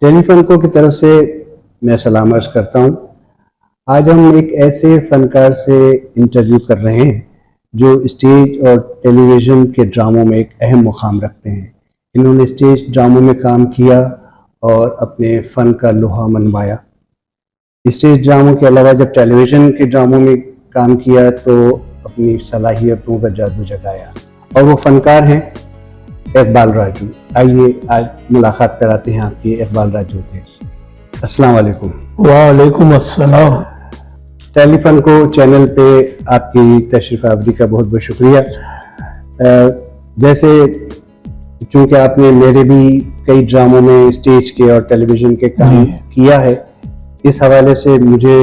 टेलीफोनको की तरफ से मैं सलाम अर्ज करता हूँ। आज हम एक ऐसे फनकार से इंटरव्यू कर रहे हैं जो स्टेज और टेलीविज़न के ड्रामों में एक अहम मुकाम रखते हैं। इन्होंने स्टेज ड्रामों में काम किया और अपने फ़न का लोहा मनवाया। स्टेज ड्रामों के अलावा जब टेलीविज़न के ड्रामों में काम किया तो अपनी सलाहियतों का जादू जगाया और वो फ़नकार हैं इकबाल राजू। आइए आज मुलाकात कराते हैं आपकी इकबाल राजू से। अस्सलाम वालेकुम। वालेकुम अस्सलाम। टेलीफोनको चैनल पे आपकी तशरीफ़ आवरी का बहुत बहुत शुक्रिया। जैसे चूँकि आपने मेरे भी कई ड्रामों में स्टेज के और टेलीविज़न के काम किया है, इस हवाले से मुझे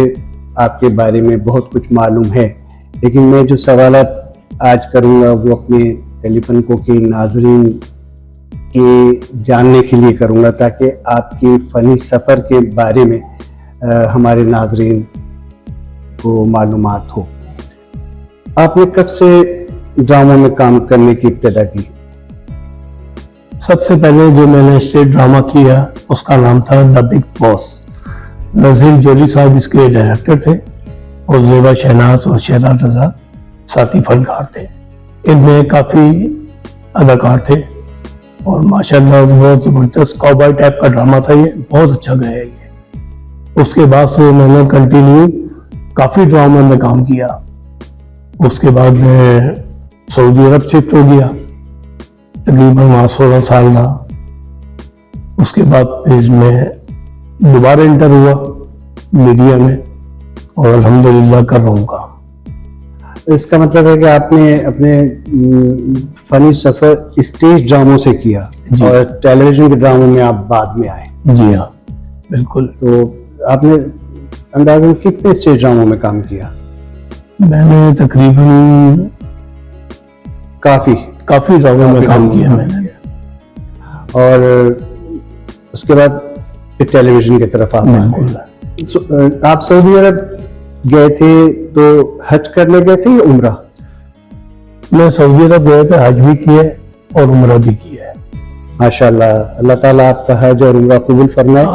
आपके बारे में बहुत कुछ मालूम है, लेकिन मैं जो सवालात आज करूँगा वो अपने टेलीफोनको के नाज़रीन के जानने के लिए करूँगा ताकि आपकी फ़नी सफ़र के बारे में हमारे नाज़रीन को मालूमात हो। आपने कब से ड्रामों में काम करने की इब्तिदा की? सबसे पहले जो मैंने स्टेज ड्रामा किया उसका नाम था द बिग बॉस। नज़ीर जोली साहब इसके डायरेक्टर थे और ज़ेबा शहनाज और शहनाज रज़ा साथी फनकार थे। इनमें काफ़ी अदाकार थे और माशाल्लाह बहुत ज़बरदस्त कॉबॉय टाइप का ड्रामा था। ये बहुत अच्छा गया है ये। उसके बाद से मैंने कंटिन्यू काफ़ी ड्रामा में काम किया। उसके बाद मैं सऊदी अरब शिफ्ट हो गया, तकरीबन वहाँ 16 साल था। उसके बाद फिर मैं दोबारा इंटर हुआ मीडिया में और अल्हम्दुलिल्लाह कर रहा हूँ काम। इसका मतलब है कि आपने अपने फनी सफ़र स्टेज ड्रामों से किया और टेलीविज़न के ड्रामों में आप बाद में आए। जी हाँ, बिल्कुल। तो आपने अंदाज़न कितने स्टेज ड्रामों में काम किया? मैंने तकरीबन काफ़ी ड्रामों में काम किया मैंने। और उसके बाद फिर टेलीविज़न की तरफ आप आ गए। आप सऊदी अरब गए थे तो हज करने गए थे या उम्रा? मैं सऊदी अरब गया था, हज भी किया और उम्रा भी किया है। माशाल्लाह, अल्लाह ताला आपका हज और उम्रा कबूल फरमाए।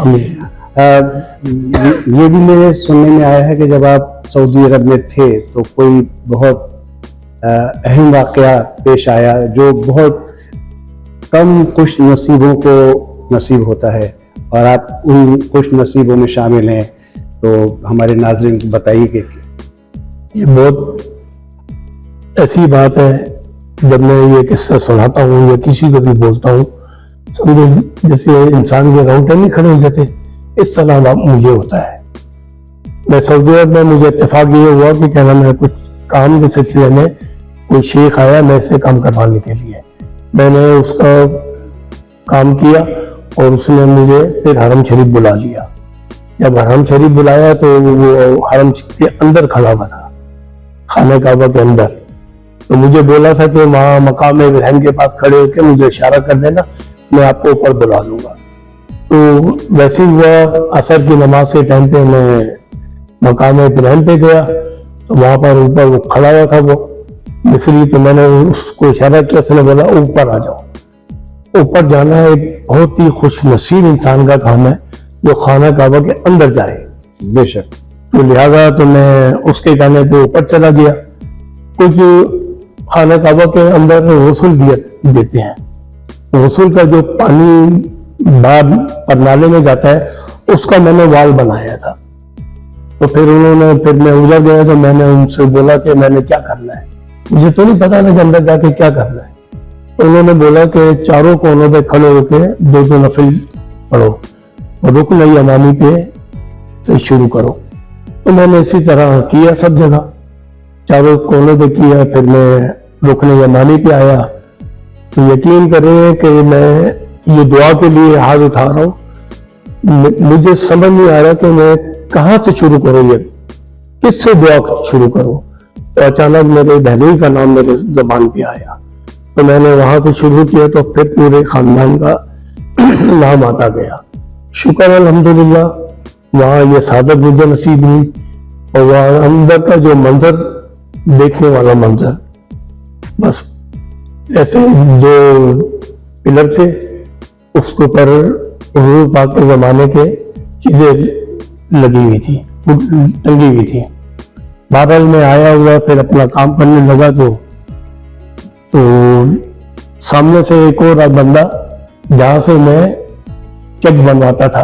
ये भी मेरे सुनने में आया है कि जब आप सऊदी अरब में थे तो कोई बहुत अहम वाक़या पेश आया जो बहुत कम खुश नसीबों को नसीब होता है और आप उन खुश नसीबों में शामिल हैं, तो हमारे नाज़रीन को बताइए कि ये बहुत ऐसी बात है। जब मैं ये किस्सा सुनाता हूँ या किसी को भी बोलता हूँ, समझो जैसे इंसान के रोंगटे नहीं खड़े हो जाते, इस तरह मुझे होता है। मैं सऊदी अरब में मुझे इत्तेफाक ये हुआ कि क्या नाम है, कुछ काम के सिलसिले में कोई शेख आया मेरे से काम करवाने के लिए। मैंने उसका काम किया और उसने मुझे फिर हरम शरीफ बुला लिया। जब हरम शरीफ बुलाया तो वो हरम के अंदर खड़ा हुआ था, खाने काबा के अंदर। तो मुझे बोला था कि वहाँ मकाम इब्राहिम के पास खड़े होकर मुझे इशारा कर देना, मैं आपको ऊपर बुला लूंगा। तो वैसे ही हुआ, असर की नमाज के टाइम पे मैं मकाम इब्राहिम पे गया तो वहाँ पर ऊपर वो खड़ा हुआ था वो मिस्री। तो मैंने उसको इशारा किया, उसने बोला ऊपर आ जाओ। ऊपर जाना एक बहुत ही खुश नसीब इंसान का काम है जो खाना काबा के अंदर जाए। बेशक। तो लिहाजा तो मैं उसके कहने पे ऊपर चला गया। कुछ खाना काबा के अंदर गसुल देते हैं, गसुल का जो पानी बाद पर नाले में जाता है उसका मैंने वाल बनाया था। तो फिर मैं उधर गया तो मैंने उनसे बोला कि मैंने क्या करना है, मुझे तो नहीं पता ना कि अंदर जाके क्या करना है। तो उन्होंने बोला कि चारों कोनों पे खड़े होकर दो नफिल पढ़ो और रुकन यमानी पे से शुरू करो। तो मैंने इसी तरह किया, सब जगह चारों कोनों पे किया। फिर मैं रुकन यमानी पे आया तो यकीन करें कि मैं ये दुआ के लिए हाथ उठा रहा हूँ, मुझे समझ नहीं आ रहा कि मैं कहाँ से शुरू करूँ, ये किससे दुआ शुरू करूँ। तो अचानक मेरे बहनोई का नाम मेरे जबान पे आया तो मैंने वहां से शुरू किया तो फिर पूरे खानदान का नाम आता गया। शुक्र अल्हम्दुलिल्लाह, वहाँ ये सादत मुझे नसीब हुई और वहाँ अंदर का जो मंजर, देखने वाला मंजर, बस ऐसे जो पिलर थे उसके ऊपर हजूर पाक के ज़माने के चीज़ें लगी हुई थी, टंगी हुई थी। बहरहाल मैं आया हुआ, फिर अपना काम करने लगा तो सामने से एक और बंदा, जहाँ से मैं चेक बनवाता था,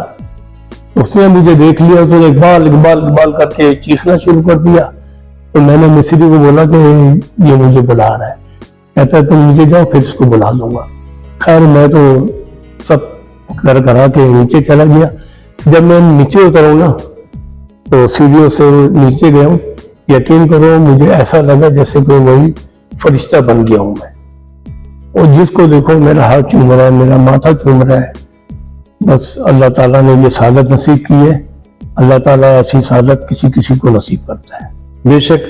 उसने मुझे देख लिया, उसने इकबाल इकबाल इकबाल करके चीखना शुरू कर दिया। तो मैंने मिस्त्री को बोला कि ये मुझे बुला रहा है। कहता है तुम नीचे जाओ, फिर इसको बुला लूंगा। खैर मैं तो सब कर करा के नीचे चला गया। जब मैं नीचे उतरा ना, तो सीढ़ियों से नीचे गया हूँ, यकीन करो मुझे ऐसा लगा जैसे कोई वही फरिश्ता बन गया हूँ मैं। और जिसको देखो मेरा हाथ चूम रहा है, मेरा माथा चूम रहा है। बस अल्लाह ताला ने ये सादत नसीब की है। अल्लाह ताला ऐसी सादत किसी किसी को नसीब करता है। बेशक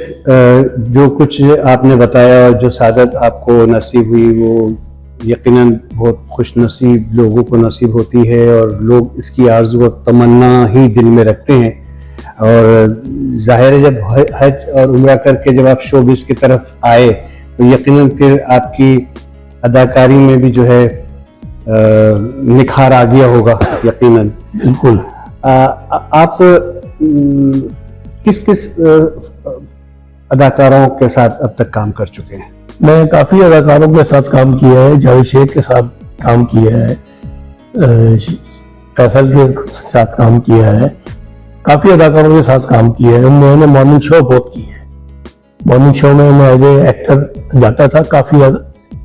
जो कुछ आपने बताया, जो सादत आपको नसीब हुई, वो यकीनन बहुत खुश नसीब लोगों को नसीब होती है, और लोग इसकी आरज़ू और तमन्ना ही दिल में रखते हैं। और जाहिर है जब हज और उम्रा करके जब आप शोबिस की तरफ आए, तो यकीनन फिर आपकी अदाकारी में भी जो है निखार आ गया होगा यकीनन। बिल्कुल। आप किस किस अदाकारों के साथ अब तक काम कर चुके हैं? मैं काफ़ी अदाकारों के साथ काम किया है। जावेद शेख के साथ काम किया है, फैसल के साथ काम किया है, काफ़ी अदाकारों के साथ काम किया है। मैंने मॉर्निंग शो बहुत की है। मॉर्निंग शो में मैं एज ए एक्टर जाता था, काफ़ी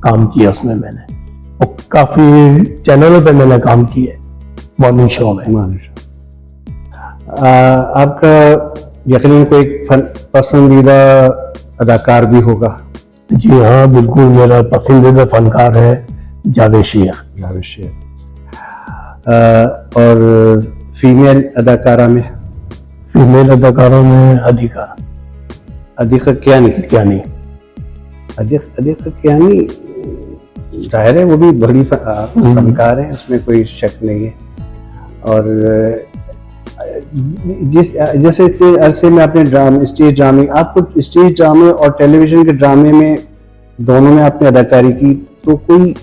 काम किया उसमें मैंने, और काफ़ी चैनलों पे मैंने काम किया है मॉर्निंग शो में। आपका यकीनन कोई पसंदीदा अदाकार भी होगा? जी हाँ, बिल्कुल। मेरा पसंदीदा फनकार है जावेद शेख। जावेद शेख। और फीमेल अदाकारा में? फीमेल अदाकारों में अधिका कियानी। जाहिर है वो भी बड़ी फनकार है, उसमें कोई शक नहीं है। और जैसे इतने अरसे में आपने स्टेज ड्रामे, आपको स्टेज ड्रामे और टेलीविजन के ड्रामे में दोनों में आपने अदाकारी की, तो कोई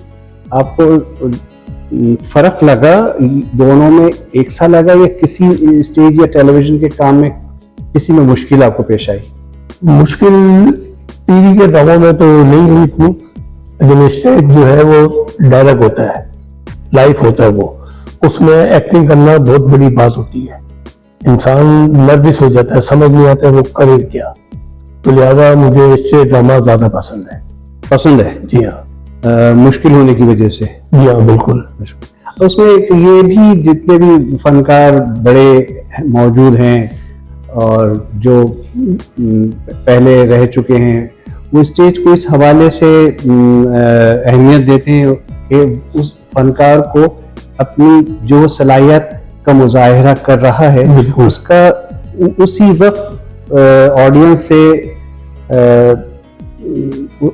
आपको फर्क लगा दोनों में, एक सा लगा, या किसी स्टेज या टेलीविजन के काम में किसी में मुश्किल आपको पेश आई? मुश्किल टीवी के ड्रामों में तो नहीं हुई इतनी, लेकिन स्टेज जो है वो डायरेक्ट होता है, लाइव होता है, वो उसमें एक्टिंग करना बहुत बड़ी बात होती है। इंसान नर्वस हो जाता है, समझ नहीं आता है वो करे क्या। तो लिहाजा मुझे स्टेज ड्रामा ज्यादा पसंद है। जी हाँ। मुश्किल होने की वजह से? जी हाँ, बिल्कुल। उसमें ये भी जितने भी फनकार बड़े मौजूद हैं और जो पहले रह चुके हैं, वो स्टेज को इस हवाले से अहमियत देते हैं कि उस फनकार को अपनी जो सलाहियत का मुजाहिरा कर रहा है, उसका उसी वक्त ऑडियंस से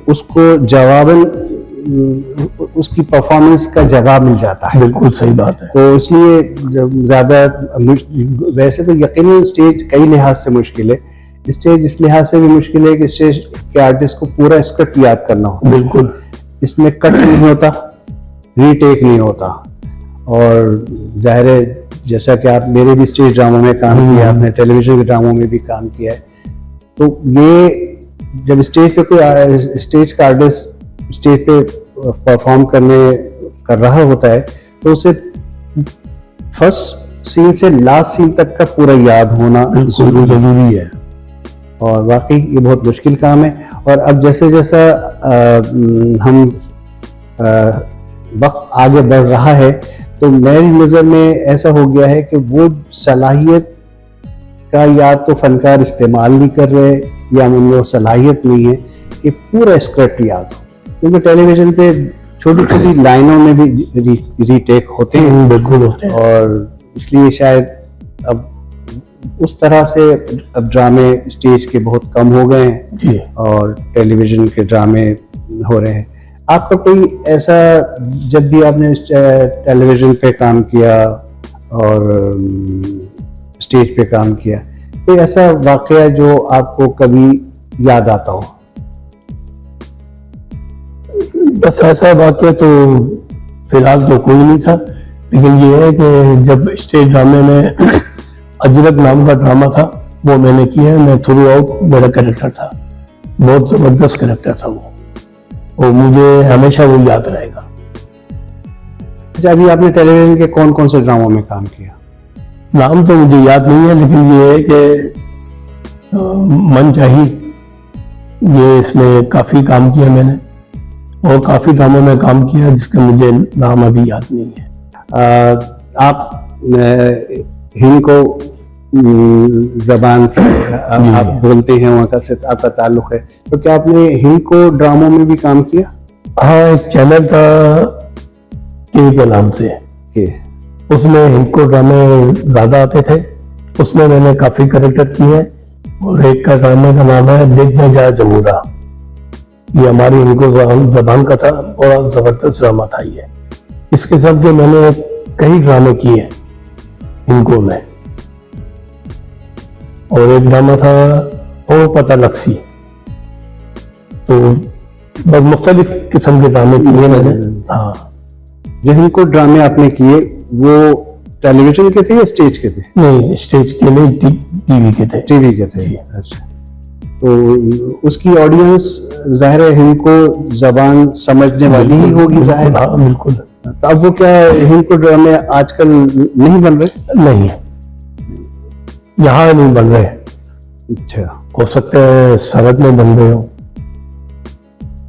उसको जवाबन उसकी परफॉर्मेंस का जवाब मिल जाता है। बिल्कुल सही बात है। तो इसलिए जब ज़्यादा, वैसे तो यकीनन स्टेज कई लिहाज से मुश्किल है, स्टेज इस लिहाज से भी मुश्किल है कि स्टेज के आर्टिस्ट को पूरा स्क्रिप्ट याद करना होता है। बिल्कुल। इसमें कट नहीं होता, रीटेक नहीं होता। और जाहिर है जैसा कि आप मेरे भी स्टेज ड्रामों में काम किया, आपने टेलीविजन के ड्रामों में भी काम किया है, तो ये जब स्टेज पे कोई स्टेज का आर्टिस्ट स्टेज पे परफॉर्म कर रहा होता है, तो उसे फर्स्ट सीन से लास्ट सीन तक का पूरा याद होना जरूरी है। और वाकई ये बहुत मुश्किल काम है। और अब जैसे जैसा हम वक्त आगे बढ़ रहा है, तो मेरी नज़र में ऐसा हो गया है कि वो सलाहियत का या तो फनकार इस्तेमाल नहीं कर रहे, या उनमें वो सलाहियत नहीं है कि पूरा स्क्रिप्ट याद हो। क्योंकि टेलीविजन पे छोटी छोटी लाइनों में भी रीटेक होते हैं। बिल्कुल होते हैं। और इसलिए शायद अब उस तरह से अब ड्रामे स्टेज के बहुत कम हो गए हैं जी, और टेलीविजन के ड्रामे हो रहे हैं। आपका कोई ऐसा, जब भी आपने टेलीविजन पे काम किया और स्टेज पे काम किया, कोई ऐसा वाकया जो आपको कभी याद आता हो? बस ऐसा वाकया तो फिलहाल तो कोई नहीं था, लेकिन ये है कि जब स्टेज ड्रामे में अजरक नाम का ड्रामा था वो मैंने किया है। मैं थ्रू आउट मेरा कैरेक्टर था, बहुत जबरदस्त कैरेक्टर था वो, और मुझे हमेशा वो याद रहेगा। अच्छा, अभी आपने टेलीविजन के कौन कौन से ड्रामों में काम किया? नाम तो मुझे याद नहीं है, लेकिन ये है कि मन चाहिए, ये इसमें काफी काम किया मैंने, और काफी ड्रामों में काम किया जिसका मुझे नाम अभी याद नहीं है। आप हिंद को जबान से आप बोलते हैं, वहाँ का से आपका ताल्लुक है, तो क्या आपने हिंद को ड्रामों में भी काम किया? हाँ, एक चैनल था के नाम से, उसमें हिंद को ड्रामे ज्यादा आते थे, उसमें मैंने काफी कैरेक्टर किए, और एक का ड्रामे का नाम है देखने जा जमूरा। ये हमारी हिंदको जबान का था, बड़ा जबरदस्त ड्रामा था ये। इस किस्म के मैंने कई ड्रामे किए हिंदको में, और एक ड्रामा था और पता लक्सी। तो बहुत मुख्तलिफ किस्म के ड्रामे किए मैंने। हाँ, जो हिंदको ड्रामे आपने किए वो टेलीविजन के थे या स्टेज के थे? नहीं, स्टेज के नहीं, टीवी के थे। टीवी के थे। अच्छा, तो उसकी ऑडियंस जाहिर है हिंद को जबान समझने वाली ही होगी, जाहिर। हाँ, बिल्कुल। तो अब वो क्या हिंद को ड्रामे आजकल नहीं बन रहे? नहीं, यहाँ नहीं बन रहे। अच्छा, हो सकता है सरहद में बन रहे हो,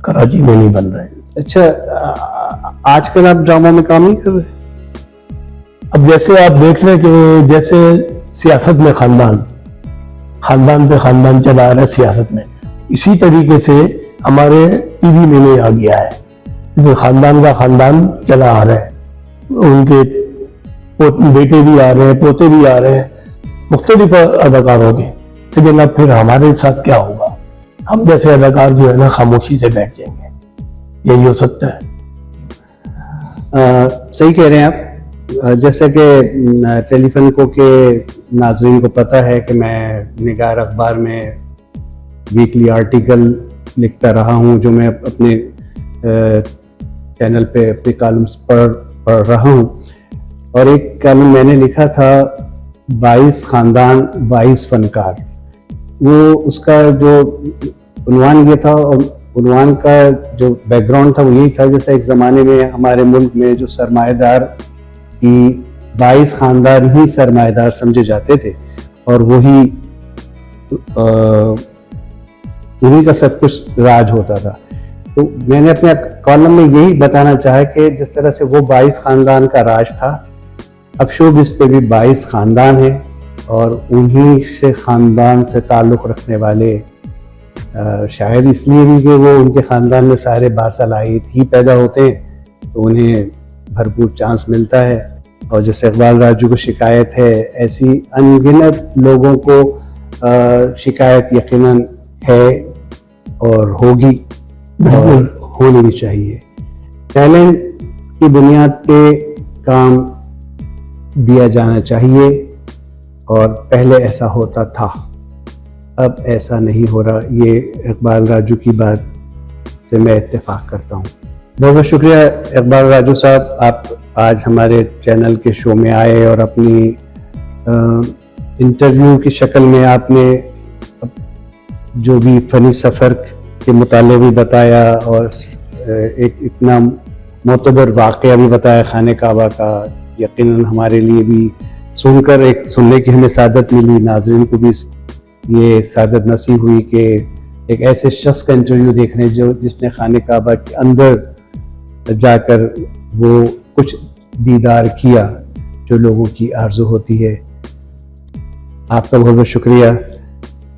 कराची में नहीं बन रहे। अच्छा, आजकल आप ड्रामा में काम नहीं कर रहे? अब जैसे आप देख रहे कि जैसे सियासत में खानदान पे खानदान चला आ रहा है सियासत में, इसी तरीके से हमारे टीवी में नहीं आ गया है, जो खानदान का खानदान चला आ रहा है। उनके बेटे भी आ रहे हैं, पोते भी आ रहे हैं, मुख्तलिफ अदाकारों के। लेकिन अब फिर हमारे साथ क्या होगा? हम जैसे अदाकार जो है ना खामोशी से बैठ जाएंगे, यही हो सकता है। सही कह रहे हैं आप। जैसे कि टेलीफिल्म के नाज़रीन को पता है कि मैं निगार अखबार में वीकली आर्टिकल लिखता रहा हूं, जो मैं अपने चैनल पे अपने कॉलम्स पढ़ रहा हूं। और एक कॉलम मैंने लिखा था 22 खानदान 22 फनकार। वो उसका जो उन्वान ये था, और उन्वान का जो बैकग्राउंड था वो यही था, जैसे एक ज़माने में हमारे मुल्क में जो सरमाएदार कि 22 खानदान ही सरमाएदार समझे जाते थे, और वही उन्हीं का सब कुछ राज होता था। तो मैंने अपने कॉलम में यही बताना चाहा कि जिस तरह से वो 22 खानदान का राज था, अब शोबिस पे भी 22 खानदान है, और उन्हीं से खानदान से ताल्लुक़ रखने वाले शायद इसलिए भी कि वो उनके खानदान में सारे बासलाहियत ही पैदा होते हैं, तो उन्हें भरपूर चांस मिलता है। और जैसे इकबाल राजू को शिकायत है, ऐसी अनगिनत लोगों को शिकायत यकीनन है और होगी, और होनी भी चाहिए। टैलेंट की बुनियाद पे काम दिया जाना चाहिए, और पहले ऐसा होता था, अब ऐसा नहीं हो रहा। ये इकबाल राजू की बात से मैं इत्तेफाक करता हूँ। बहुत बहुत शुक्रिया इकबाल राजू साहब, आप आज हमारे चैनल के शो में आए और अपनी इंटरव्यू की शक्ल में आपने जो भी फ़नी सफ़र के मुताले भी बताया, और एक इतना मोतबर वाक़या भी बताया खाने काबा का। यकीनन हमारे लिए भी सुनकर एक सुनने की हमें सादत मिली, नाज़रीन को भी ये सादत नसीब हुई कि एक ऐसे शख्स का इंटरव्यू देखने जिसने खाने काबा के अंदर जाकर वो कुछ दीदार किया जो लोगों की आरज़ू होती है। आपका बहुत बहुत शुक्रिया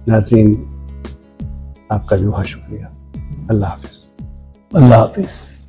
नाज़रीन, आपका भी बहुत शुक्रिया। अल्लाह हाफ़िज़। अल्लाह हाफ़िज़।